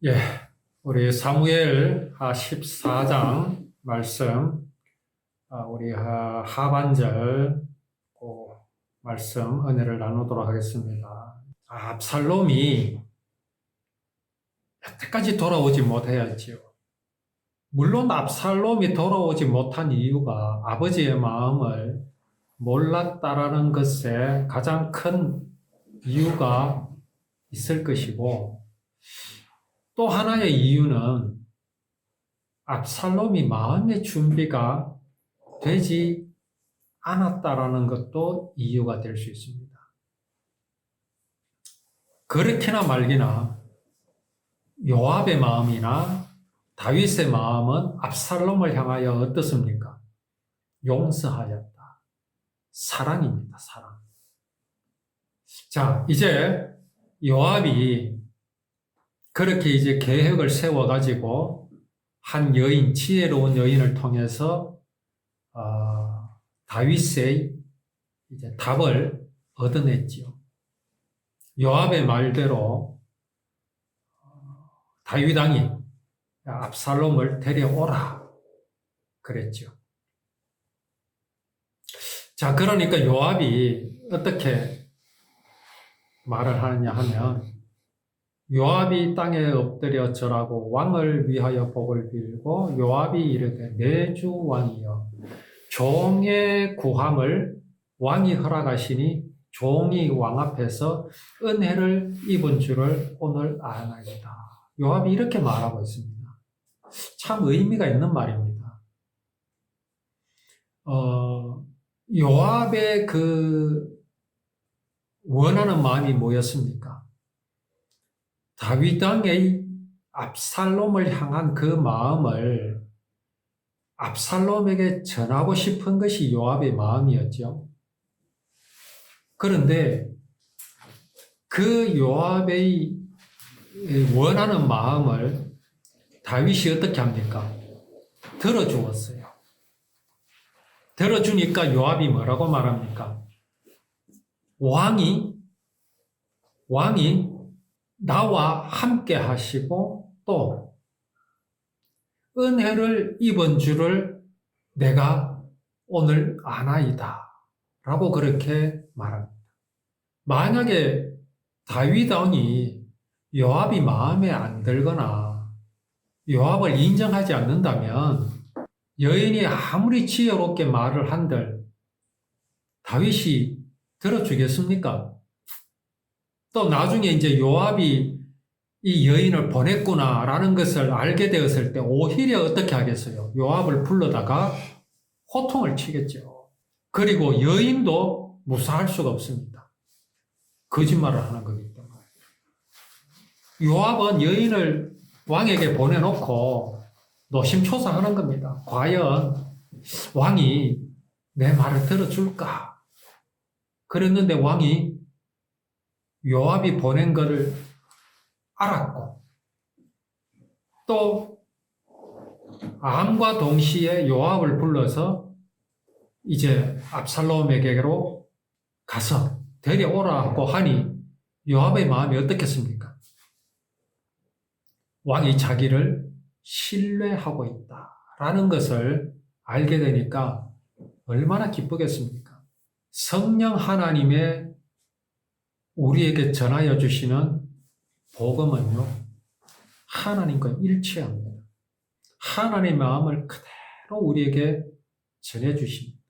예, 우리 사무엘 하 14장 말씀, 우리 하반절 그 말씀 은혜를 나누도록 하겠습니다. 압살롬이 여태까지 돌아오지 못하였지요. 물론 압살롬이 돌아오지 못한 이유가 아버지의 마음을 몰랐다라는 것에 가장 큰 이유가 있을 것이고, 또 하나의 이유는 압살롬이 마음의 준비가 되지 않았다라는 것도 이유가 될 수 있습니다. 그렇게나 말기나 요압의 마음이나 다윗의 마음은 압살롬을 향하여 어떻습니까? 용서하였다. 사랑입니다. 사랑. 자, 이제 요압이 그렇게 이제 계획을 세워가지고 한 여인, 지혜로운 여인을 통해서 다윗의 이제 답을 얻어냈지요. 요압의 말대로 다윗 왕이 압살롬을 데려오라 그랬죠. 자, 그러니까 요압이 어떻게 말을 하느냐 하면, 요압이 땅에 엎드려 절하고 왕을 위하여 복을 빌고 요압이 이르되 내 주 왕이여 종의 구함을 왕이 허락하시니 종이 왕 앞에서 은혜를 입은 줄을 오늘 아나이다. 요압이 이렇게 말하고 있습니다. 참 의미가 있는 말입니다. 요압의 그 원하는 마음이 뭐였습니까? 다윗 왕의 압살롬을 향한 그 마음을 압살롬에게 전하고 싶은 것이 요압의 마음이었죠. 그런데 그 요압의 원하는 마음을 다윗이 어떻게 합니까? 들어주었어요. 들어주니까 요압이 뭐라고 말합니까? 왕이 나와 함께 하시고 또 은혜를 입은 줄을 내가 오늘 아나이다 라고 그렇게 말합니다. 만약에 다윗 왕이 요압이 마음에 안 들거나 요압을 인정하지 않는다면 여인이 아무리 지혜롭게 말을 한들 다윗이 들어주겠습니까? 또 나중에 이제 요압이 이 여인을 보냈구나라는 것을 알게 되었을 때 오히려 어떻게 하겠어요? 요압을 불러다가 호통을 치겠죠. 그리고 여인도 무사할 수가 없습니다. 거짓말을 하는 거기 때문에. 요압은 여인을 왕에게 보내놓고 노심초사하는 겁니다. 과연 왕이 내 말을 들어줄까? 그랬는데 왕이 요압이 보낸 것을 알았고 또 암과 동시에 요압을 불러서 이제 압살롬에게로 가서 데려오라고 하니 요압의 마음이 어떻겠습니까? 왕이 자기를 신뢰하고 있다라는 것을 알게 되니까 얼마나 기쁘겠습니까? 성령 하나님의 우리에게 전하여 주시는 복음은요, 하나님과 일치합니다. 하나님의 마음을 그대로 우리에게 전해주십니다.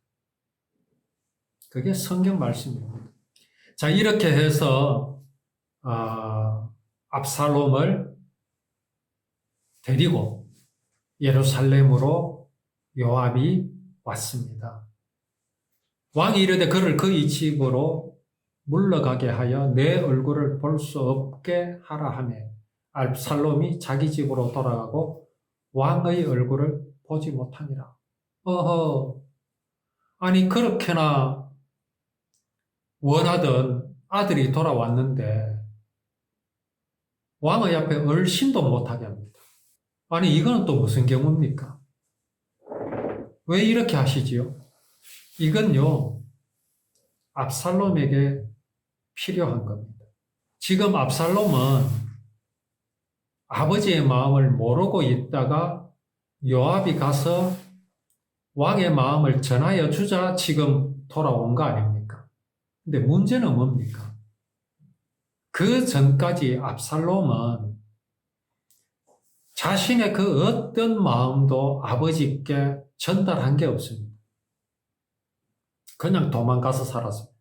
그게 성경 말씀입니다. 자, 이렇게 해서 압살롬을 데리고 예루살렘으로 요압이 왔습니다. 왕이 이르되 그를 그의 집으로 물러가게 하여 내 얼굴을 볼 수 없게 하라 하며 압살롬이 자기 집으로 돌아가고 왕의 얼굴을 보지 못하니라. 아니 그렇게나 원하던 아들이 돌아왔는데 왕의 앞에 얼씬도 못하게 합니다. 아니 이거는 또 무슨 경우입니까? 왜 이렇게 하시지요? 이건요, 압살롬에게 필요한 겁니다. 지금 압살롬은 아버지의 마음을 모르고 있다가 요압이 가서 왕의 마음을 전하여 주자 지금 돌아온 거 아닙니까? 근데 문제는 뭡니까? 그 전까지 압살롬은 자신의 그 어떤 마음도 아버지께 전달한 게 없습니다. 그냥 도망가서 살았습니다.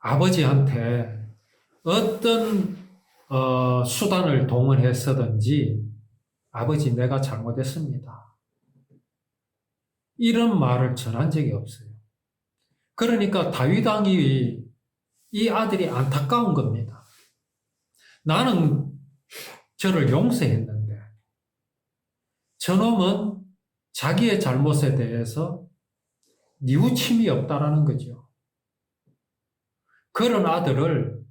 아버지한테 어떤 수단을 동원해서든지 아버지 내가 잘못했습니다. 이런 말을 전한 적이 없어요. 그러니까 다윗 왕이 이 아들이 안타까운 겁니다. 나는 저를 용서했는데 저놈은 자기의 잘못에 대해서 뉘우침이 없다라는 거죠. 그런 아들을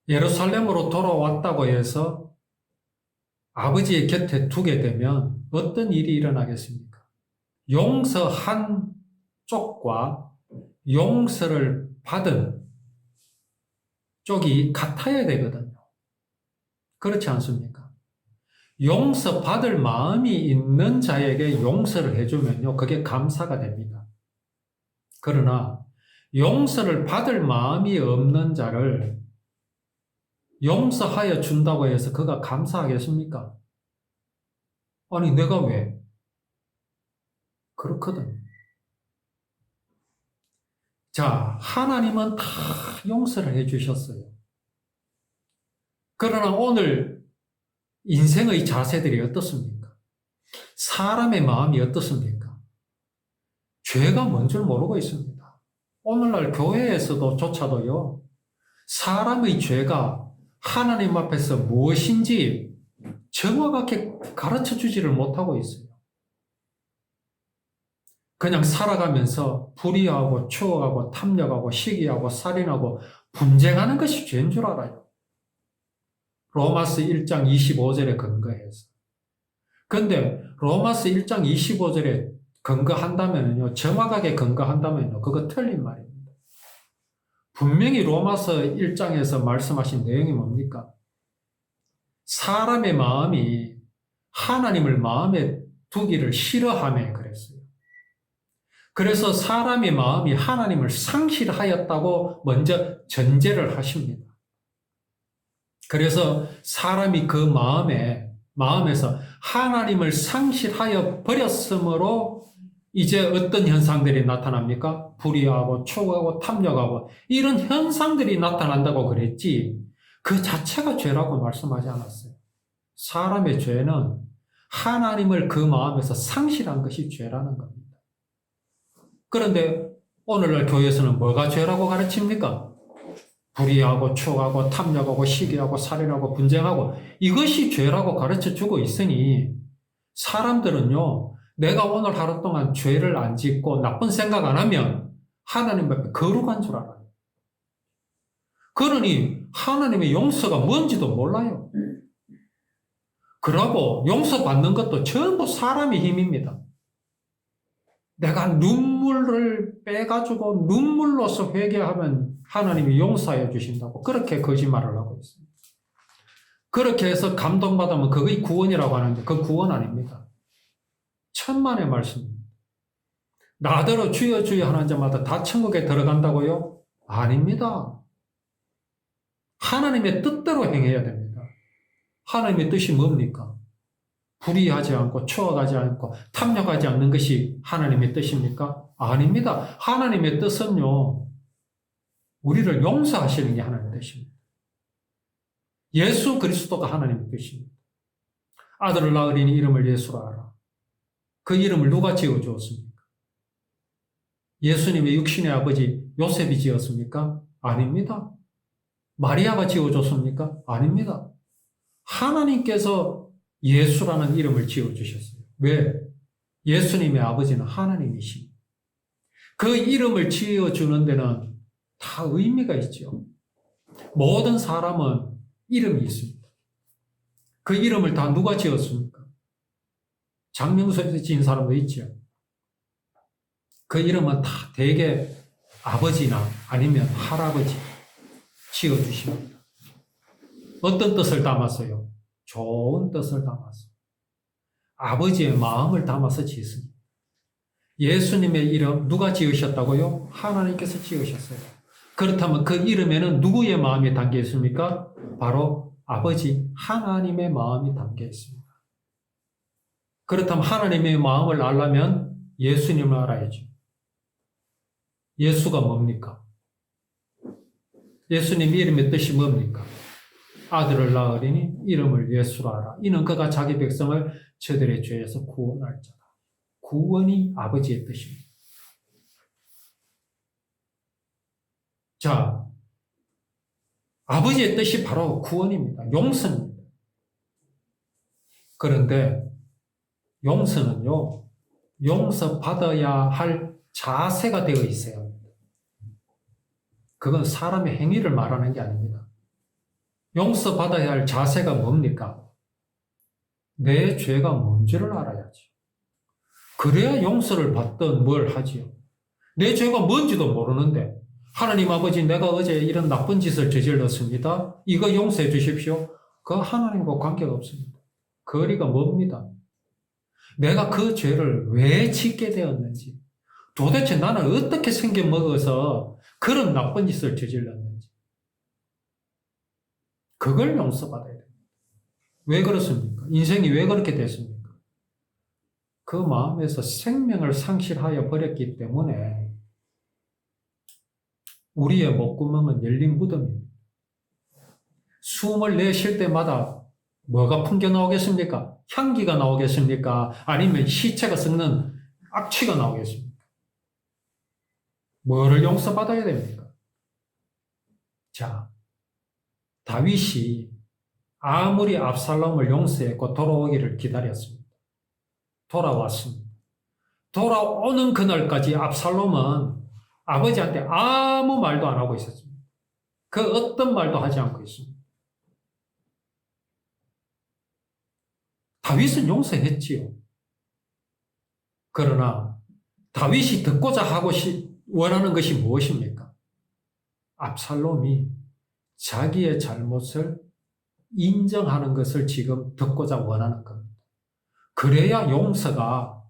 예루살렘으로 돌아왔다고 해서 아버지의 곁에 두게 되면 어떤 일이 일어나겠습니까? 용서한 쪽과 용서를 받은 쪽이 같아야 되거든요. 그렇지 않습니까? 용서받을 마음이 있는 자에게 용서를 해주면요, 그게 감사가 됩니다. 그러나 용서를 받을 마음이 없는 자를 용서하여 준다고 해서 그가 감사하겠습니까? 아니, 내가 왜? 그렇거든요. 자, 하나님은 다 용서를 해주셨어요. 그러나 오늘 인생의 자세들이 어떻습니까? 사람의 마음이 어떻습니까? 죄가 뭔 줄 모르고 있습니다. 오늘날 교회에서도 조차도요, 사람의 죄가 하나님 앞에서 무엇인지 정확하게 가르쳐 주지를 못하고 있어요. 그냥 살아가면서 불의하고 추억하고 탐욕하고 시기하고 살인하고 분쟁하는 것이 죄인 줄 알아요. 로마서 1장 25절에 근거해서. 근데 로마서 1장 25절에 근거한다면요, 정확하게 근거한다면요, 그거 틀린 말입니다. 분명히 로마서 1장에서 말씀하신 내용이 뭡니까? 사람의 마음이 하나님을 마음에 두기를 싫어하며 그랬어요. 그래서 사람의 마음이 하나님을 상실하였다고 먼저 전제를 하십니다. 그래서 사람이 그 마음에서 하나님을 상실하여 버렸으므로 이제 어떤 현상들이 나타납니까? 불의하고 추구하고 탐욕하고 이런 현상들이 나타난다고 그랬지 그 자체가 죄라고 말씀하지 않았어요. 사람의 죄는 하나님을 그 마음에서 상실한 것이 죄라는 겁니다. 그런데 오늘날 교회에서는 뭐가 죄라고 가르칩니까? 불의하고 추억하고 탐욕하고 시기하고 살인하고 분쟁하고 이것이 죄라고 가르쳐주고 있으니 사람들은요, 내가 오늘 하루 동안 죄를 안 짓고 나쁜 생각 안 하면 하나님 앞에 거룩한 줄 알아요. 그러니 하나님의 용서가 뭔지도 몰라요. 그러고 용서받는 것도 전부 사람의 힘입니다. 내가 눈물을 빼가지고 눈물로서 회개하면 하나님이 용서해 주신다고 그렇게 거짓말을 하고 있습니다. 그렇게 해서 감동받으면 그게 구원이라고 하는데 그 구원 아닙니다. 천만의 말씀입니다. 나더러 주여 주여 하는 자마다 다 천국에 들어간다고요? 아닙니다. 하나님의 뜻대로 행해야 됩니다. 하나님의 뜻이 뭡니까? 불의하지 않고 추억하지 않고 탐욕하지 않는 것이 하나님의 뜻입니까? 아닙니다. 하나님의 뜻은요, 우리를 용서하시는 게 하나님의 뜻입니다. 예수 그리스도가 하나님의 뜻입니다. 아들을 낳으리니 이름을 예수라 하라. 그 이름을 누가 지어주었습니까? 예수님의 육신의 아버지 요셉이 지었습니까? 아닙니다. 마리아가 지어줬습니까? 아닙니다. 하나님께서 예수라는 이름을 지어주셨어요. 왜? 예수님의 아버지는 하나님이십니다. 그 이름을 지어주는 데는 다 의미가 있죠. 모든 사람은 이름이 있습니다. 그 이름을 다 누가 지었습니까? 장명수에서 지은 사람도 있죠. 그 이름은 다 대개 아버지나 아니면 할아버지 지어주십니다. 어떤 뜻을 담았어요? 좋은 뜻을 담았어요. 아버지의 마음을 담아서 지었습니다. 예수님의 이름 누가 지으셨다고요? 하나님께서 지으셨어요. 그렇다면 그 이름에는 누구의 마음이 담겨 있습니까? 바로 아버지 하나님의 마음이 담겨 있습니다. 그렇다면 하나님의 마음을 알려면 예수님을 알아야죠. 예수가 뭡니까? 예수님 이름의 뜻이 뭡니까? 아들을 낳으리니 이름을 예수라 하라. 이는 그가 자기 백성을 저들의 죄에서 구원할 자다. 구원이 아버지의 뜻입니다. 자, 아버지의 뜻이 바로 구원입니다. 용서입니다. 그런데 용서는요, 용서받아야 할 자세가 되어 있어요. 그건 사람의 행위를 말하는 게 아닙니다. 용서받아야 할 자세가 뭡니까? 내 죄가 뭔지를 알아야지. 그래야 용서를 받든 뭘 하지요. 내 죄가 뭔지도 모르는데 하나님 아버지 내가 어제 이런 나쁜 짓을 저질렀습니다. 이거 용서해 주십시오. 그 하나님과 관계가 없습니다. 거리가 멉니다. 내가 그 죄를 왜 짓게 되었는지, 도대체 나는 어떻게 생겨먹어서 그런 나쁜 짓을 저질렀는지, 그걸 용서받아야 됩니다. 왜 그렇습니까? 인생이 왜 그렇게 됐습니까? 그 마음에서 생명을 상실하여 버렸기 때문에 우리의 목구멍은 열린 무덤입니다. 숨을 내쉴 때마다 뭐가 풍겨 나오겠습니까? 향기가 나오겠습니까? 아니면 시체가 썩는 악취가 나오겠습니까? 뭐를 용서받아야 됩니까? 자, 다윗이 아무리 압살롬을 용서했고 돌아오기를 기다렸습니다. 돌아왔습니다. 돌아오는 그날까지 압살롬은 아버지한테 아무 말도 안 하고 있었습니다. 그 어떤 말도 하지 않고 있습니다. 다윗은 용서했지요. 그러나 다윗이 듣고자 하고 원하는 것이 무엇입니까? 압살롬이 자기의 잘못을 인정하는 것을 지금 듣고자 원하는 겁니다. 그래야 용서가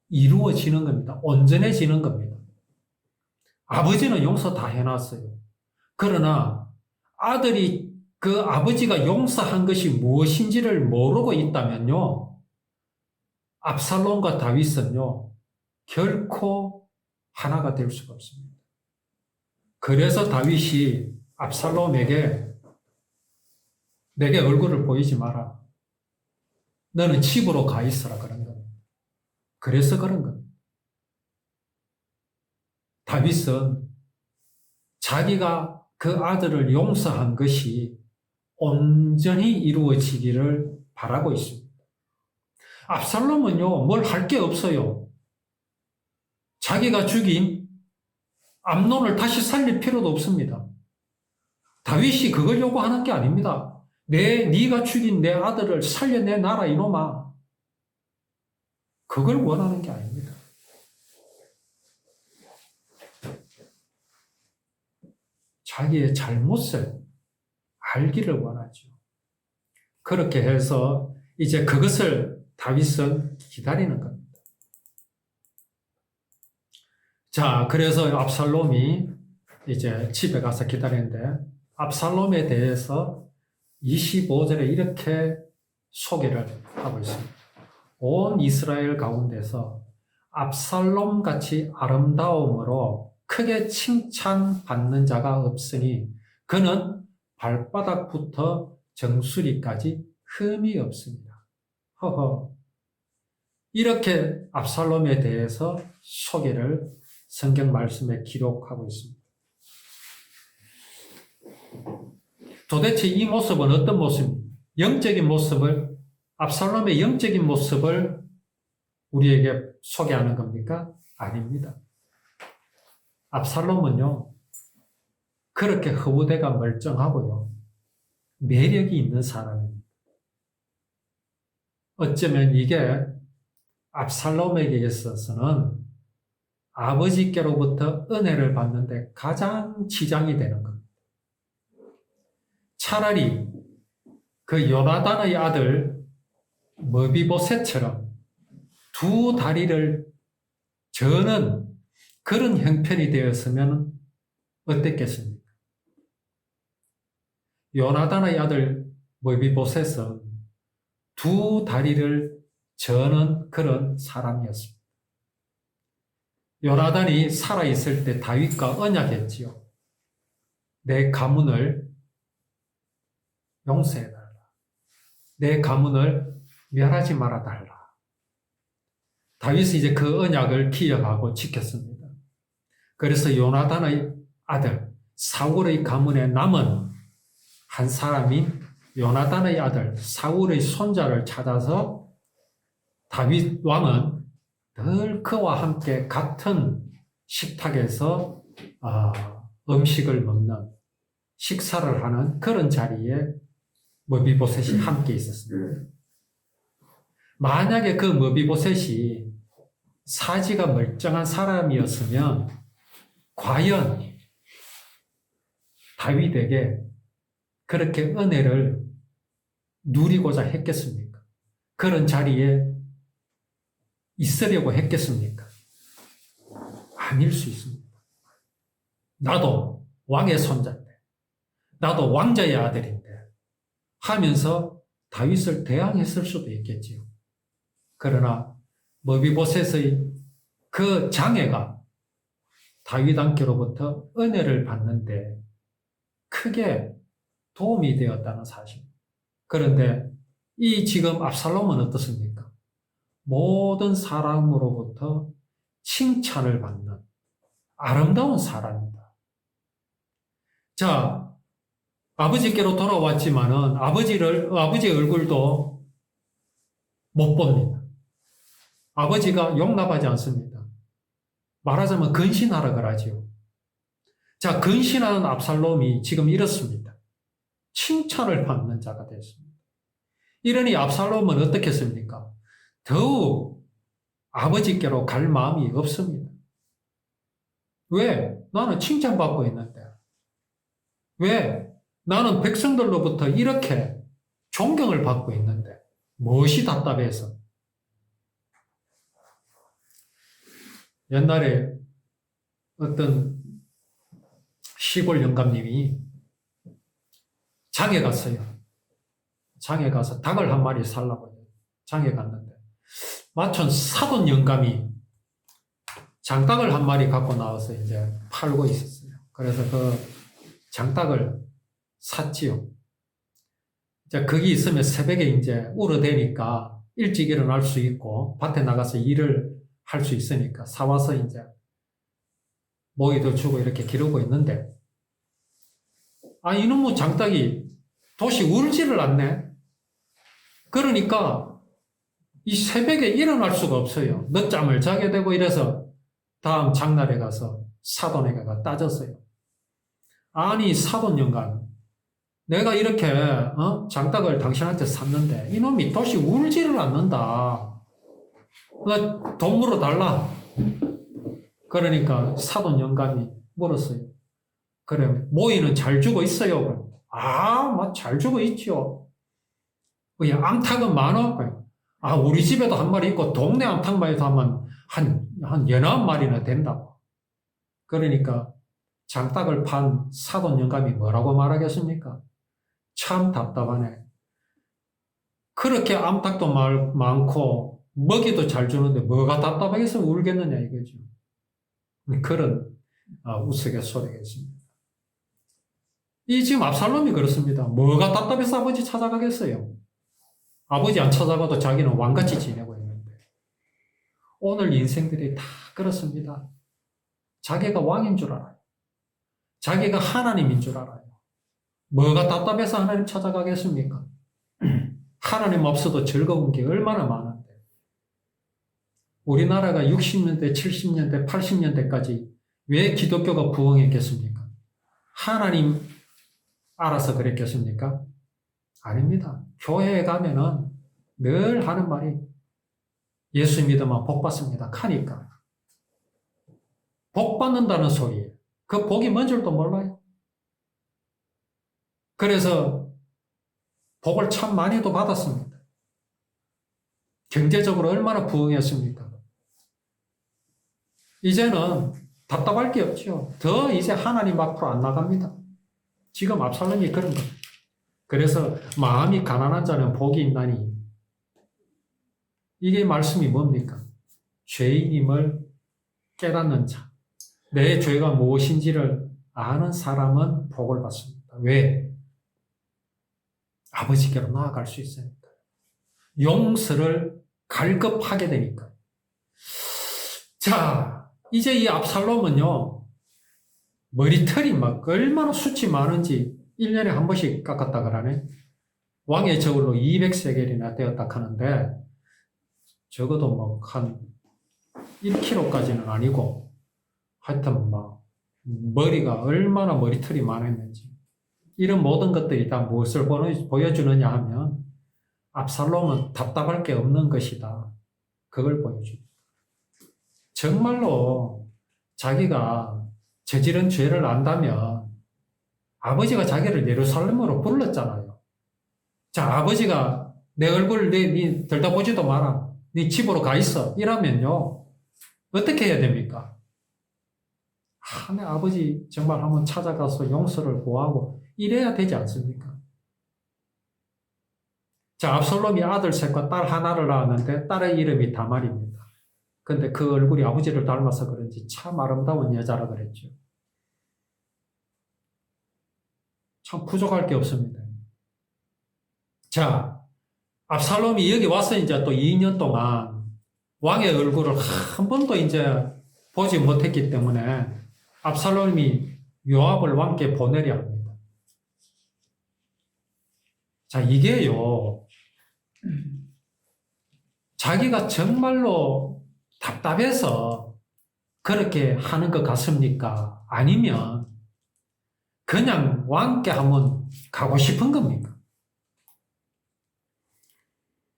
이루어지는 겁니다. 온전해지는 겁니다. 아버지는 용서 다 해놨어요. 그러나 아들이 그 아버지가 용서한 것이 무엇인지를 모르고 있다면요, 압살롬과 다윗은요, 결코 하나가 될 수가 없습니다. 그래서 다윗이 압살롬에게 내게 얼굴을 보이지 마라. 너는 집으로 가 있어라 그런 겁니다. 그래서 그런 겁니다. 다윗은 자기가 그 아들을 용서한 것이 온전히 이루어지기를 바라고 있습니다. 압살롬은요, 뭘 할 게 없어요. 자기가 죽인 암논을 다시 살릴 필요도 없습니다. 다윗이 그걸 요구하는 게 아닙니다. 네가 죽인 내 아들을 살려내놔라 이놈아. 그걸 원하는 게 아닙니다. 자기의 잘못을 알기를 원하죠. 그렇게 해서 이제 그것을 다윗은 기다리는 겁니다. 자, 그래서 압살롬이 이제 집에 가서 기다리는데 압살롬에 대해서 25절에 이렇게 소개를 하고 있습니다. 온 이스라엘 가운데서 압살롬 같이 아름다움으로 크게 칭찬받는 자가 없으니 그는 발바닥부터 정수리까지 흠이 없습니다. 허허. 이렇게 압살롬에 대해서 소개를 성경 말씀에 기록하고 있습니다. 도대체 이 모습은 어떤 모습입니까? 영적인 모습을, 압살롬의 영적인 모습을 우리에게 소개하는 겁니까? 아닙니다. 압살롬은요, 그렇게 허우대가 멀쩡하고요, 매력이 있는 사람입니다. 어쩌면 이게 압살롬에게 있어서는 아버지께로부터 은혜를 받는데 가장 지장이 되는 겁니다. 차라리 그 요나단의 아들 머비보셋처럼 두 다리를 저는 그런 형편이 되었으면 어땠겠습니까? 요나단의 아들 머비보셋은 두 다리를 저는 그런 사람이었습니다. 요나단이 살아있을 때 다윗과 언약했지요. 내 가문을 용서해달라. 내 가문을 멸하지 말아달라. 다윗이 이제 그 언약을 기억하고 지켰습니다. 그래서 요나단의 아들 사울의 가문에 남은 한 사람인 요나단의 아들 사울의 손자를 찾아서 다윗 왕은 늘 그와 함께 같은 식탁에서 음식을 먹는 식사를 하는 그런 자리에 머비보셋이 함께 있었습니다. 만약에 그 머비보셋이 사지가 멀쩡한 사람이었으면 과연 다윗에게 그렇게 은혜를 누리고자 했겠습니까? 그런 자리에 있으려고 했겠습니까? 아닐 수 있습니다. 나도 왕의 손자인데, 나도 왕자의 아들인데 하면서 다윗을 대항했을 수도 있겠지요. 그러나 머비보셋의 그 장애가 다윗왕께로부터 은혜를 받는데 크게 도움이 되었다는 사실. 그런데 이 지금 압살롬은 어떻습니까? 모든 사람으로부터 칭찬을 받는 아름다운 사람입니다. 자, 아버지께로 돌아왔지만은 아버지의 얼굴도 못 봅니다. 아버지가 용납하지 않습니다. 말하자면 근신하라 그러지요. 자, 근신하는 압살롬이 지금 이렇습니다. 칭찬을 받는 자가 됐습니다. 이러니 압살롬은 어떻겠습니까? 더욱 아버지께로 갈 마음이 없습니다. 왜? 나는 칭찬받고 있는데. 왜? 나는 백성들로부터 이렇게 존경을 받고 있는데. 무엇이 답답해서? 옛날에 어떤 시골 영감님이 장에 갔어요. 장에 가서 닭을 한 마리 살라고 장에 갔는데 마침 사돈 영감이 장닭을 한 마리 갖고 나와서 이제 팔고 있었어요. 그래서 그 장닭을 샀지요. 이제 거기 있으면 새벽에 이제 울어대니까 일찍 일어날 수 있고 밭에 나가서 일을 할 수 있으니까 사와서 이제 모이도 주고 이렇게 기르고 있는데 이놈의 장닭이 도시 울지를 않네. 그러니까 이 새벽에 일어날 수가 없어요. 늦잠을 자게 되고 이래서 다음 장날에 가서 사돈에게 따졌어요. 아니 사돈 영감, 내가 이렇게 장닭을 당신한테 샀는데 이놈이 도시 울지를 않는다. 돈 물어달라. 그러니까 사돈 영감이 물었어요. 그래, 모이는 잘 주고 있어요. 잘 주고 있죠. 암탉은 많아. 우리 집에도 한 마리 있고 동네 암탉만 해도 하면 한 19마리나 된다고. 그러니까 장닭을 판 사돈 영감이 뭐라고 말하겠습니까? 참 답답하네. 그렇게 암탉도 많고 먹이도 잘 주는데 뭐가 답답하겠어 울겠느냐 이거죠. 그런 우스갯소리가 있습니다. 이 지금 압살롬이 그렇습니다. 뭐가 답답해서 아버지 찾아가겠어요? 아버지 안 찾아가도 자기는 왕같이 지내고 있는데 오늘 인생들이 다 그렇습니다. 자기가 왕인 줄 알아요. 자기가 하나님인 줄 알아요. 뭐가 답답해서 하나님 찾아가겠습니까? 하나님 없어도 즐거운 게 얼마나 많은데. 우리나라가 60년대, 70년대, 80년대까지 왜 기독교가 부흥했겠습니까? 하나님 알아서 그랬겠습니까? 아닙니다. 교회에 가면은 늘 하는 말이 예수 믿으면 복 받습니다. 하니까. 복 받는다는 소리예요. 그 복이 뭔 줄도 몰라요. 그래서 복을 참 많이도 받았습니다. 경제적으로 얼마나 부흥했습니까? 이제는 답답할 게 없죠. 더 이제 하나님 앞으로 안 나갑니다. 지금 압살롬이 그런 거예요. 그래서 마음이 가난한 자는 복이 있나니, 이게 말씀이 뭡니까? 죄인임을 깨닫는 자, 내 죄가 무엇인지를 아는 사람은 복을 받습니다. 왜? 아버지께로 나아갈 수 있으니까. 용서를 갈급하게 되니까. 자, 이제 이 압살롬은요, 머리털이 막 얼마나 숱이 많은지 1년에 한 번씩 깎았다 그러네. 왕의 저울로 200세겔이나 되었다 하는데, 적어도 뭐 한 1kg까지는 아니고, 하여튼 막 머리가 얼마나 머리털이 많았는지, 이런 모든 것들이 다 무엇을 보여주느냐 하면 압살롬은 답답할 게 없는 것이다. 그걸 보여줍니다. 정말로 자기가 저지른 죄를 안다면 아버지가 자기를 예루살렘으로 불렀잖아요. 자, 아버지가 내 얼굴 네 들다보지도 마라. 네 집으로 가 있어. 이러면요. 어떻게 해야 됩니까? 내 아버지 정말 한번 찾아가서 용서를 구하고 이래야 되지 않습니까? 자, 압살롬이 아들 셋과 딸 하나를 낳았는데 딸의 이름이 다말입니다. 근데 그 얼굴이 아버지를 닮아서 그런지 참 아름다운 여자라 그랬죠. 참 부족할 게 없습니다. 자, 압살롬이 여기 와서 이제 또 2년 동안 왕의 얼굴을 한 번도 이제 보지 못했기 때문에 압살롬이 요압을 왕께 보내려 합니다. 자, 이게요, 자기가 정말로 답답해서 그렇게 하는 것 같습니까? 아니면 그냥 왕께 한번 가고 싶은 겁니까?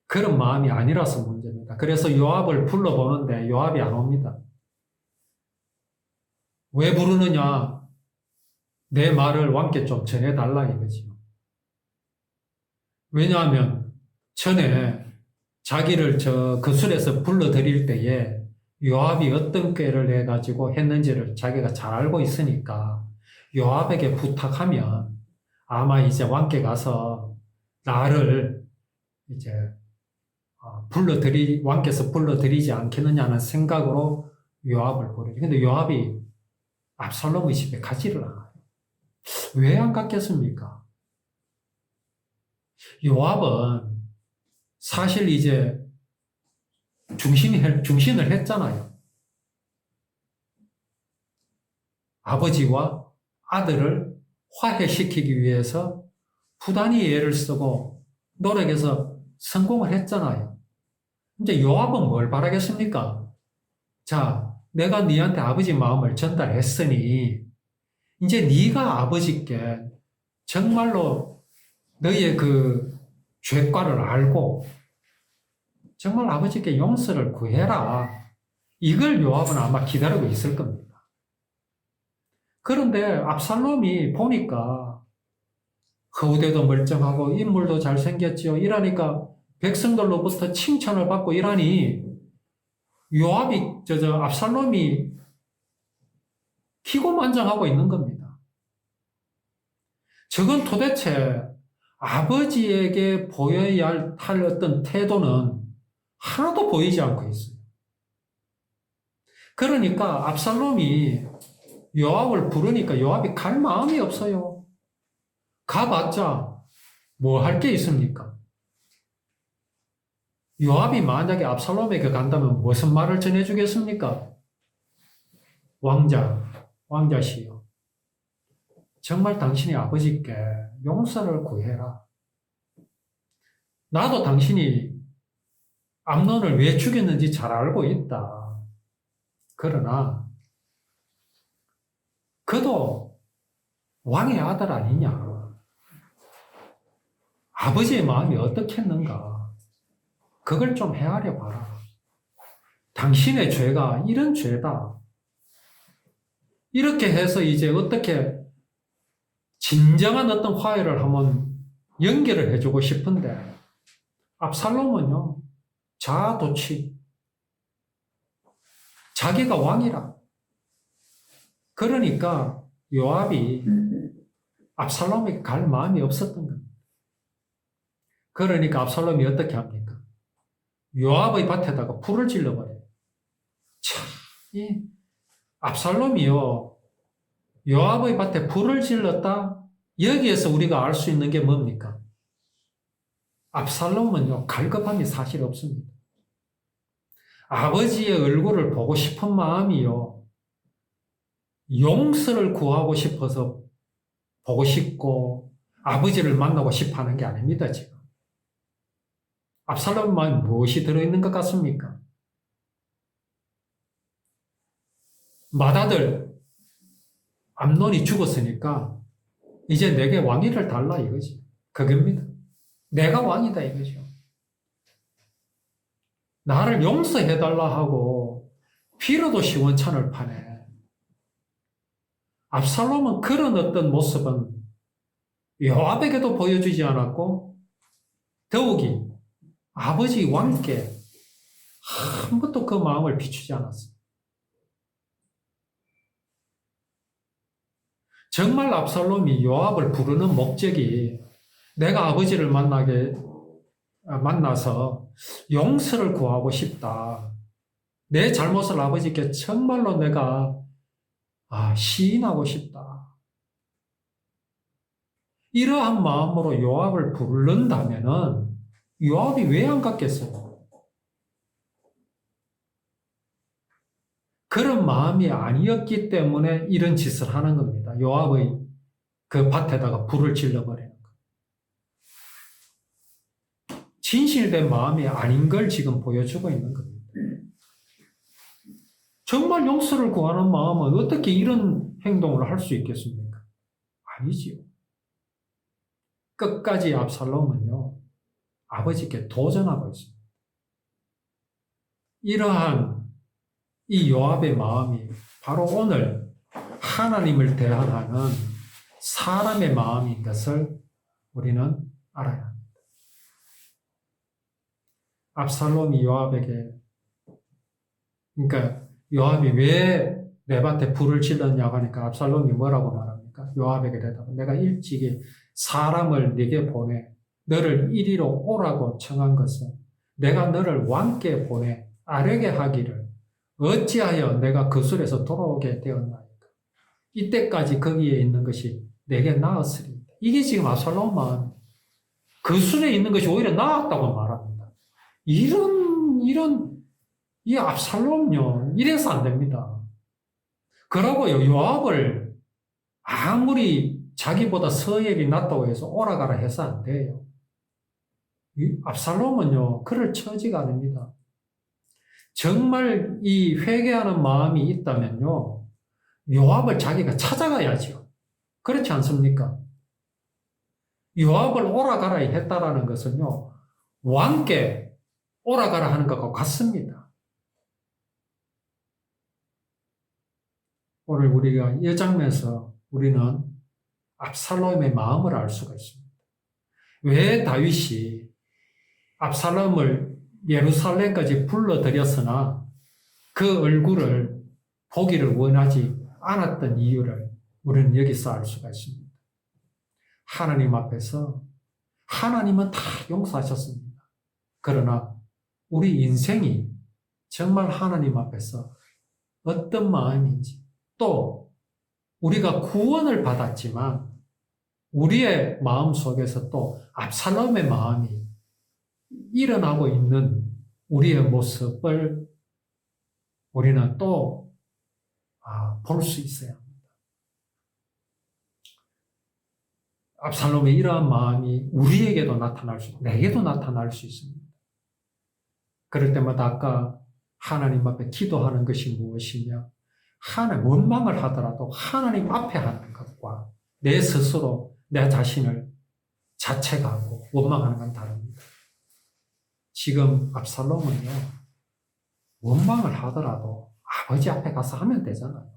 그런 마음이 아니라서 문제입니다. 그래서 요압을 불러보는데 요압이 안 옵니다. 왜 부르느냐? 내 말을 왕께 좀 전해달라 이거지요. 왜냐하면 전에 자기를 저 거술에서 불러들일 때에 요압이 어떤 꾀를 내가지고 했는지를 자기가 잘 알고 있으니까 요압에게 부탁하면 아마 이제 왕께 가서 나를 이제 왕께서 불러들이지 않겠느냐는 생각으로 요압을 부르죠. 근데 요압이 압살롬의 집에 가지를 않아요. 왜 안 갔겠습니까? 요압은 사실 이제 중신을 했잖아요. 아버지와 아들을 화해시키기 위해서 부단히 애를 쓰고 노력해서 성공을 했잖아요. 이제 요압은 뭘 바라겠습니까? 자, 내가 네한테 아버지 마음을 전달했으니 이제 네가 아버지께 정말로 너의 그 죄과를 알고 정말 아버지께 용서를 구해라. 이걸 요압은 아마 기다리고 있을 겁니다. 그런데 압살롬이 보니까 허우대도 멀쩡하고 인물도 잘생겼지요. 이러니까 백성들로부터 칭찬을 받고 이러니 요압이 압살롬이 기고만장하고 있는 겁니다. 저건 도대체 아버지에게 보여야 할 어떤 태도는 하나도 보이지 않고 있어요. 그러니까 압살롬이 요압을 부르니까 요압이 갈 마음이 없어요. 가봤자 뭐 할 게 있습니까? 요압이 만약에 압살롬에게 간다면 무슨 말을 전해주겠습니까? 왕자시여, 정말 당신이 아버지께 용서를 구해라. 나도 당신이 암논을 왜 죽였는지 잘 알고 있다. 그러나 그도 왕의 아들 아니냐. 아버지의 마음이 어떻겠는가. 그걸 좀 헤아려 봐라. 당신의 죄가 이런 죄다. 이렇게 해서 이제 어떻게 진정한 어떤 화해를 한번 연결을 해주고 싶은데 압살롬은요, 자아도취, 자기가 왕이라. 그러니까 요압이 압살롬에게 갈 마음이 없었던 겁니다. 그러니까 압살롬이 어떻게 합니까? 요압의 밭에다가 불을 질러버려요. 참, 이 압살롬이요, 요압의 밭에 불을 질렀다? 여기에서 우리가 알 수 있는 게 뭡니까? 압살롬은요, 갈급함이 사실 없습니다. 아버지의 얼굴을 보고 싶은 마음이요, 용서를 구하고 싶어서 보고 싶고 아버지를 만나고 싶어 하는 게 아닙니다, 지금. 압살롬 마음에 무엇이 들어있는 것 같습니까? 맏아들 암논이 죽었으니까 이제 내게 왕위를 달라 이거지. 그겁니다. 내가 왕이다 이거죠. 나를 용서해달라 하고 피로도 시원찮을 판에 압살롬은 그런 어떤 모습은 요압에게도 보여주지 않았고 더욱이 아버지 왕께 한 번도 그 마음을 비추지 않았어요. 정말 압살롬이 요압을 부르는 목적이 내가 아버지를 만나서 용서를 구하고 싶다. 내 잘못을 아버지께 정말로 내가 시인하고 싶다. 이러한 마음으로 요압을 부른다면은 요압이 왜 안 갔겠어요? 그런 마음이 아니었기 때문에 이런 짓을 하는 겁니다. 요압의 그 밭에다가 불을 질러버리는 거. 진실된 마음이 아닌 걸 지금 보여주고 있는 겁니다. 정말 용서를 구하는 마음은 어떻게 이런 행동을 할 수 있겠습니까? 아니지요. 끝까지 압살롬은요, 아버지께 도전하고 있습니다. 이러한 이 요압의 마음이 바로 오늘 하나님을 대하는 사람의 마음인 것을 우리는 알아야 합니다. 압살롬이 요압에게, 그러니까 요압이 왜 내 밭에 불을 질렀냐고 하니까 압살롬이 뭐라고 말합니까? 요압에게 대답은 내가 일찍이 사람을 네게 보내 너를 이리로 오라고 청한 것은 내가 너를 왕께 보내 아뢰게 하기를 어찌하여 내가 그 술에서 돌아오게 되었나이까. 이때까지 거기에 있는 것이 내게 나았으리이다. 이게 지금 압살롬 마음. 그 술에 있는 것이 오히려 나았다고 말합니다. 이 압살롬요, 이래서 안 됩니다. 그러고요, 요압을 아무리 자기보다 서열이 낮다고 해서 오라가라 해서 안 돼요. 이 압살롬은요, 그럴 처지가 아닙니다. 정말 이 회개하는 마음이 있다면요, 요압을 자기가 찾아가야죠. 그렇지 않습니까? 요압을 오라가라 했다라는 것은요, 왕께 오라가라 하는 것과 같습니다. 오늘 우리가 이 장면에서 우리는 압살롬의 마음을 알 수가 있습니다. 왜 다윗이 압살롬을 예루살렘까지 불러들였으나 그 얼굴을 보기를 원하지 않았던 이유를 우리는 여기서 알 수가 있습니다. 하나님 앞에서 하나님은 다 용서하셨습니다. 그러나 우리 인생이 정말 하나님 앞에서 어떤 마음인지 또 우리가 구원을 받았지만 우리의 마음 속에서 또 압살롬의 마음이 일어나고 있는 우리의 모습을 우리는 또 볼 수 있어야 합니다. 압살롬의 이러한 마음이 우리에게도 내게도 나타날 수 있습니다. 그럴 때마다 아까 하나님 앞에 기도하는 것이 무엇이냐? 원망을 하더라도 하나님 앞에 하는 것과 내 스스로 내 자신을 자책하고 원망하는 건 다릅니다. 지금 압살롬은요, 원망을 하더라도 아버지 앞에 가서 하면 되잖아요.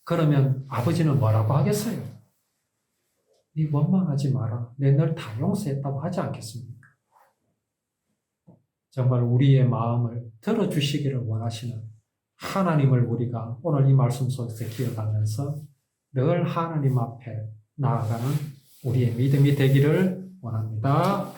그러면 아버지는 뭐라고 하겠어요? 네 원망하지 마라. 내 널 다 용서했다고 하지 않겠습니까? 정말 우리의 마음을 들어주시기를 원하시는 하나님을 우리가 오늘 이 말씀 속에서 기억하면서 늘 하나님 앞에 나아가는 우리의 믿음이 되기를 원합니다.